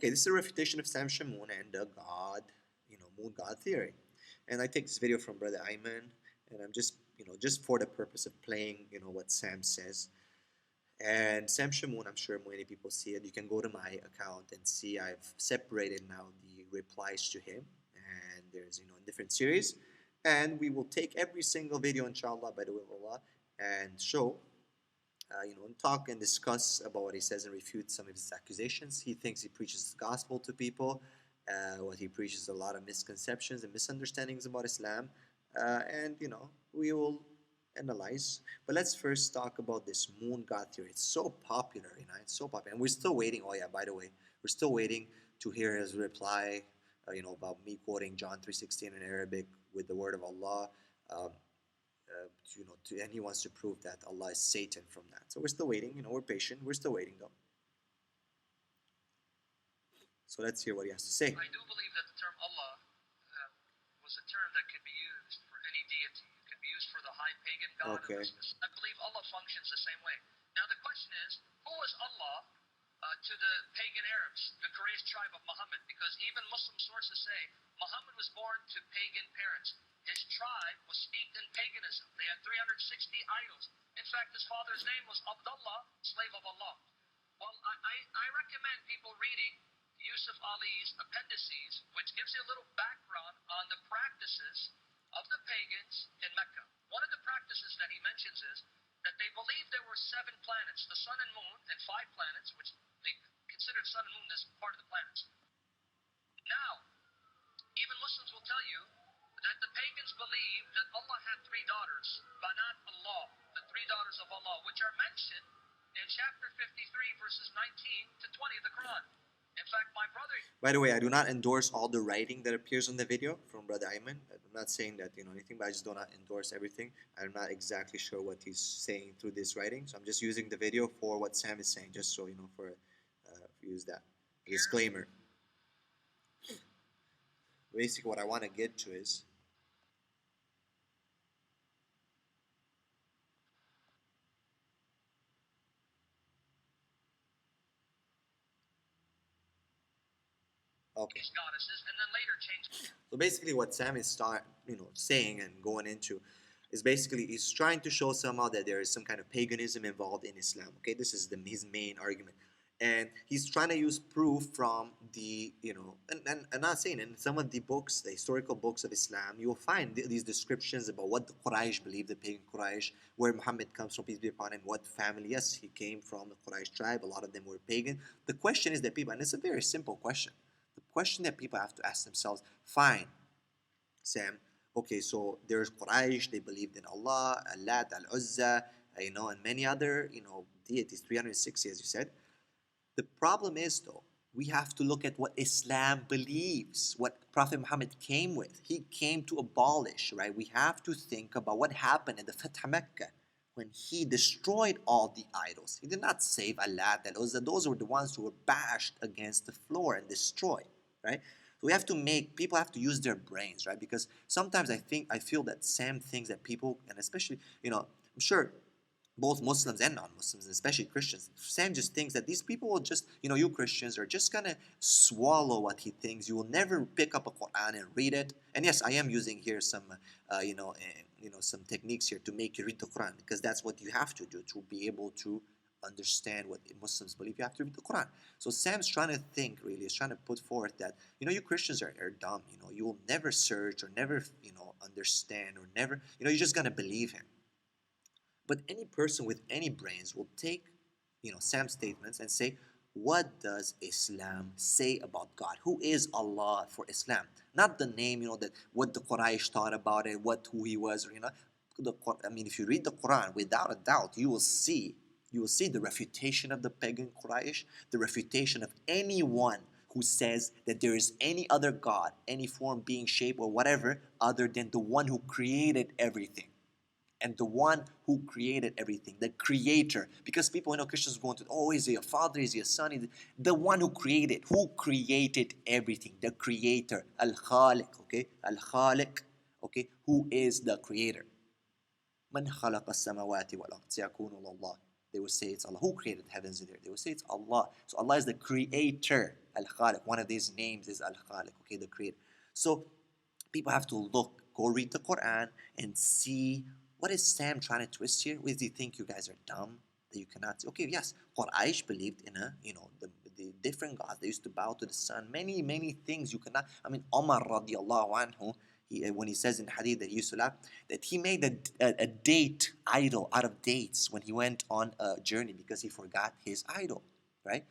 Okay, this is a refutation of Sam Shamoun and the God, moon God theory. And I take this video from Brother Ayman, and I'm just, just for the purpose of playing, what Sam says. And Sam Shamoun, I'm sure many people see it. You can go to my account and see I've separated now the replies to him. And there's, in different series. And we will take every single video, inshallah, by the will of Allah, and show and talk and discuss about what he says and refute some of his accusations. He thinks he preaches the gospel to people. What he preaches a lot of misconceptions and misunderstandings about Islam. And, we will analyze. But let's first talk about this moon god theory. It's so popular, it's so popular. And we're still waiting. Oh, yeah, by the way, we're still waiting to hear his reply, about me quoting John 3:16 in Arabic with the word of Allah. And he wants to prove that Allah is Satan from that. So we're still waiting. We're patient. We're still waiting, though. So let's hear what he has to say. I do believe that the term Allah was a term that could be used for any deity. It could be used for the high pagan god. Okay. I believe Allah functions the same way. Now the question is, who was Allah to the pagan Arabs, the Quraysh tribe of Muhammad? Because even Muslim sources say Muhammad was born to pagan parents. His tribe was steeped in paganism. They had 360 idols. In fact, his father's name was Abdullah, slave of Allah. Well, I recommend people reading Yusuf Ali's appendices, which gives you a little background on the practices of the pagans in Mecca. One of the practices that he mentions is that they believed there were 7 planets, the sun and moon, and 5 planets, which they considered sun and moon as part of the planets. Now, even Muslims will tell you that the pagans believed that Allah had 3 daughters, Banat Allah, the 3 daughters of Allah, which are mentioned in chapter 53, verses 19 to 20 of the Quran. In fact, my brother... By the way, I do not endorse all the writing that appears in the video from Brother Ayman. I'm not saying that, anything, but I just do not endorse everything. I'm not exactly sure what he's saying through this writing, so I'm just using the video for what Sam is saying, just so, use that disclaimer. Basically, what I want to get to is... Okay. Goddesses, and then later changed. So basically, what Sam is saying and going into is basically he's trying to show somehow that there is some kind of paganism involved in Islam. Okay, this is his main argument, and he's trying to use proof from the and I'm not saying in some of the books, the historical books of Islam, you will find these descriptions about what the Quraysh believed, the pagan Quraysh, where Muhammad comes from, peace be upon him, what family. Yes, he came from the Quraysh tribe. A lot of them were pagan. The question is that people, and it's a very simple question. The question that people have to ask themselves, fine, Sam, okay, so there's Quraysh, they believed in Allah, Allat, Al-Uzza, and many other, deities, 360 as you said. The problem is, though, we have to look at what Islam believes, what Prophet Muhammad came with. He came to abolish, right? We have to think about what happened in the Fath Mecca when he destroyed all the idols. He did not save Allat, Al-Uzza. Those were the ones who were bashed against the floor and destroyed, right? So we have to people have to use their brains, right? Because sometimes I feel that Sam thinks that people, and especially, I'm sure both Muslims and non-Muslims, especially Christians, Sam just thinks that these people will just, you Christians are just gonna swallow what he thinks. You will never pick up a Quran and read it. And yes, I am using here some, some techniques here to make you read the Quran, because that's what you have to do to be able to understand what Muslims believe. You have to read the Quran. So Sam's trying to think, really, is trying to put forth that, you Christians are dumb. You will never search or never, understand or never, you're just gonna believe him. But any person with any brains will take, Sam's statements and say, what does Islam say about God? Who is Allah for Islam? Not the name, that what the Quraysh thought about it, who he was, if you read the Quran, without a doubt, you will see the refutation of the pagan Quraysh, the refutation of anyone who says that there is any other God, any form, being, shape, or whatever, other than the one who created everything. And the one who created everything, the creator. Because people, Christians go into, is he a father, is he a son? The one who created everything, the creator, Al-Khaliq, okay? Al-Khaliq, okay? Who is the creator? Man khalaqa as-samawati wal ard, sayaqulu Allah. They would say it's Allah. Who created the heavens and the earth? They would say it's Allah. So Allah is the creator, Al-Khaliq. One of these names is Al-Khaliq, okay, the creator. So people have to look, go read the Quran and see what is Sam trying to twist here. What do you think you guys are dumb that you cannot see? Okay, yes, Quraysh believed in the different gods. They used to bow to the sun. Many things you cannot. I mean, Omar radiallahu anhu, when he says in Hadith that he used to laugh, that he made a date idol out of dates when he went on a journey because he forgot his idol, right?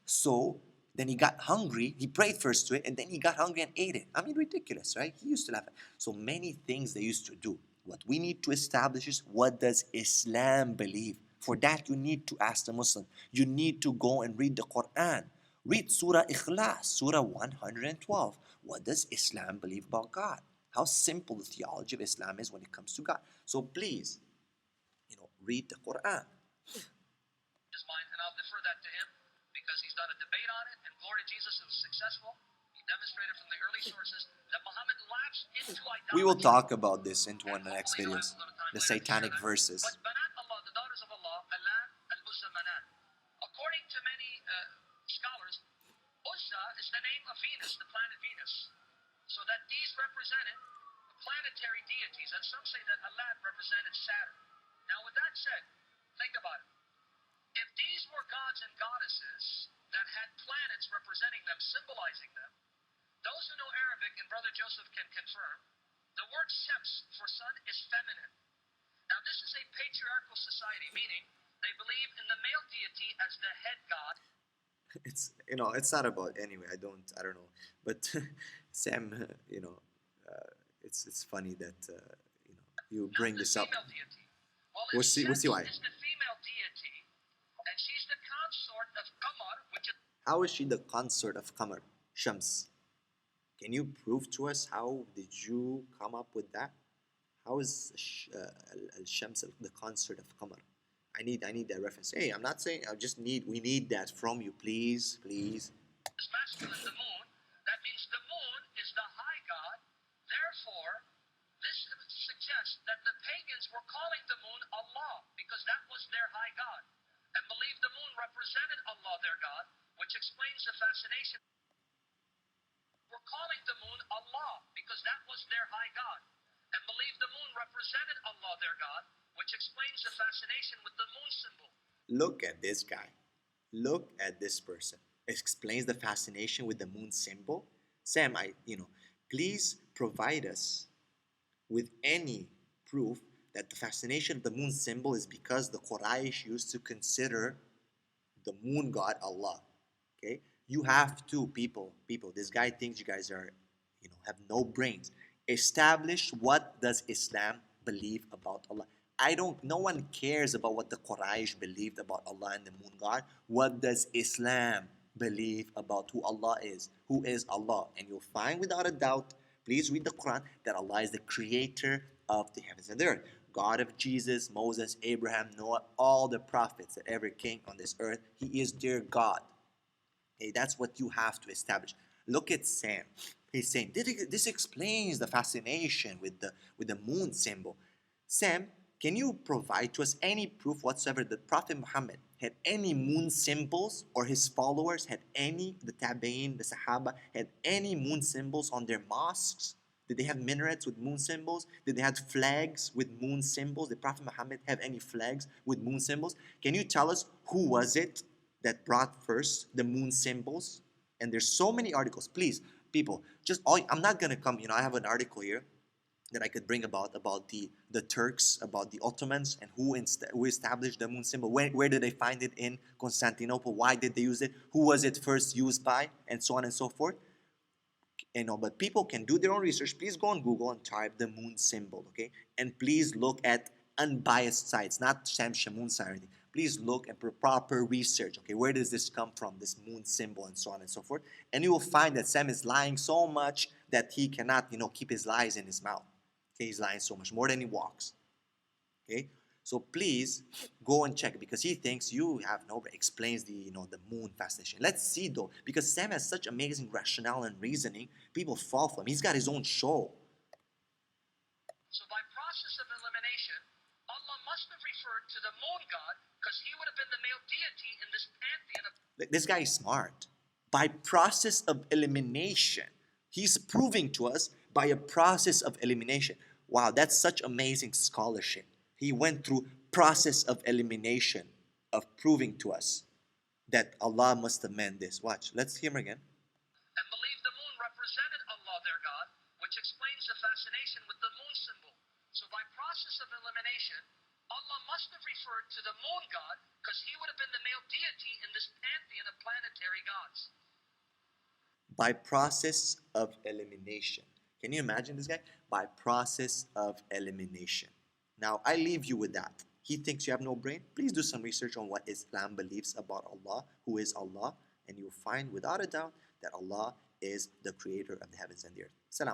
So then he got hungry. He prayed first to it, and then he got hungry and ate it. I mean, ridiculous, right? He used to laugh at. So many things they used to do. What we need to establish is, what does Islam believe? For that, you need to ask the Muslim. You need to go and read the Quran. Read Surah Ikhlas, Surah 112. What does Islam believe about God? How simple the theology of Islam is when it comes to God. So please, read the Quran. His mind, and I'll defer that to him because he's done a debate on it, and glory to Jesus, it was successful. He demonstrated from the early sources that Muhammad lapsed into idolatry. We will talk about this into one of the next videos, the satanic verses. But Banat Allah, the daughters of Allah, Alat al-Uzza Manat. According to many scholars, Uzza is the name of Venus, the planet Venus. So that these represented planetary deities, and some say that Alat represented Saturn. Now, with that said, think about it. If these were gods and goddesses that had planets representing them, symbolizing them, those who know Arabic, and Brother Joseph can confirm, the word Shams for sun is feminine. Now, this is a patriarchal society, meaning they believe in the male deity as the head god. It's not about, anyway. I don't know, but Sam, it's funny that you bring this up. Deity. Well, We'll see why. Is the female deity, and she's the consort of Qamar, which is. How is she the consort of Qamar, Shams? Can you prove to us, how did you come up with that? How is Shams the consort of Qamar? I need that reference. Hey, I'm not saying. We need that from you, please. Is masculine, the moon. That means the moon is the high god. Therefore, this suggests that the pagans were calling the moon Allah because that was their high god, and believed the moon represented Allah, their god, which explains the fascination. Were calling the moon Allah because that was their high god, and believed the moon represented Allah, their god, which explains the fascination with the moon symbol. Look at this guy. Look at this person. Explains the fascination with the moon symbol. Sam, please provide us with any proof that the fascination of the moon symbol is because the Quraysh used to consider the moon god Allah. Okay? You have to, people, this guy thinks you guys are, have no brains. Establish, what does Islam believe about Allah? No one cares about what the Quraysh believed about Allah and the moon god. What does Islam believe about who Allah is? Who is Allah? And you'll find without a doubt, please read the Quran, that Allah is the creator of the heavens and the earth. God of Jesus, Moses, Abraham, Noah, all the prophets that ever came on this earth. He is their God. Okay, that's what you have to establish. Look at Sam. He's saying, this explains the fascination with the moon symbol. Sam, can you provide to us any proof whatsoever that Prophet Muhammad had any moon symbols, or his followers had any, the Tabi'in, the Sahaba, had any moon symbols on their mosques? Did they have minarets with moon symbols? Did they have flags with moon symbols? Did Prophet Muhammad have any flags with moon symbols? Can you tell us who was it that brought first the moon symbols? And there's so many articles. Please, people, I'm not gonna come. I have an article here that I could bring about the Turks, about the Ottomans, and who established the moon symbol. Where did they find it in Constantinople? Why did they use it? Who was it first used by? And so on and so forth. But people can do their own research. Please go on Google and type the moon symbol, okay? And please look at unbiased sites, not Shamoun site or anything. Please look at proper research, okay? Where does this come from, this moon symbol, and so on and so forth? And you will find that Sam is lying so much that he cannot, keep his lies in his mouth. Okay, he's lying so much, more than he walks. Okay? So please go and check, because he thinks you have explains the moon fascination. Let's see though, because Sam has such amazing rationale and reasoning, people fall for him. He's got his own show. So by process of elimination, Allah must have referred to the moon god, because because he would have been the male deity in this pantheon of. This guy is smart. By process of elimination, he's proving to us by a process of elimination. Wow, that's such amazing scholarship. He went through process of elimination of proving to us that Allah must have meant this. Watch, let's hear him again. And believed the moon represented Allah, their God, which explains the fascination with the moon symbol. So by process of elimination, Allah must have referred to the moon god because he would have been the male deity in this pantheon of planetary gods. By process of elimination. Can you imagine this guy? By process of elimination. Now, I leave you with that. He thinks you have no brain? Please do some research on what Islam believes about Allah, who is Allah, and you'll find without a doubt that Allah is the creator of the heavens and the earth. Salam.